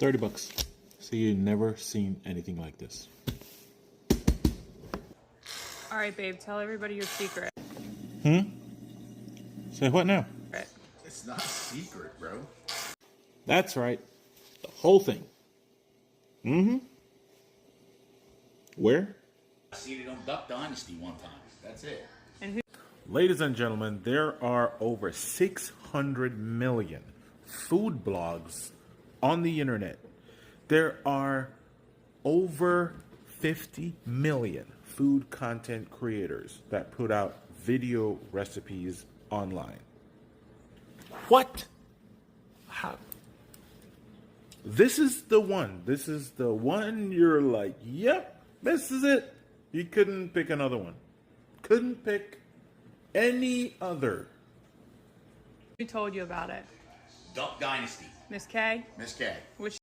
$30. So you've never seen anything like this. All right, babe, tell everybody your secret. Say what now? It's not a secret, bro. That's right. The whole thing. Where? I seen it on Duck Dynasty one time. That's it. And who? Ladies and gentlemen, there are over 600 million food blogs on the internet. There are over 50 million food content creators that put out video recipes online. What? How? This is the one. This is the one you're like, yep, this is it. You couldn't pick another one. Couldn't pick any other. Who told you about it? Duck Dynasty. Miss K? Miss K. Which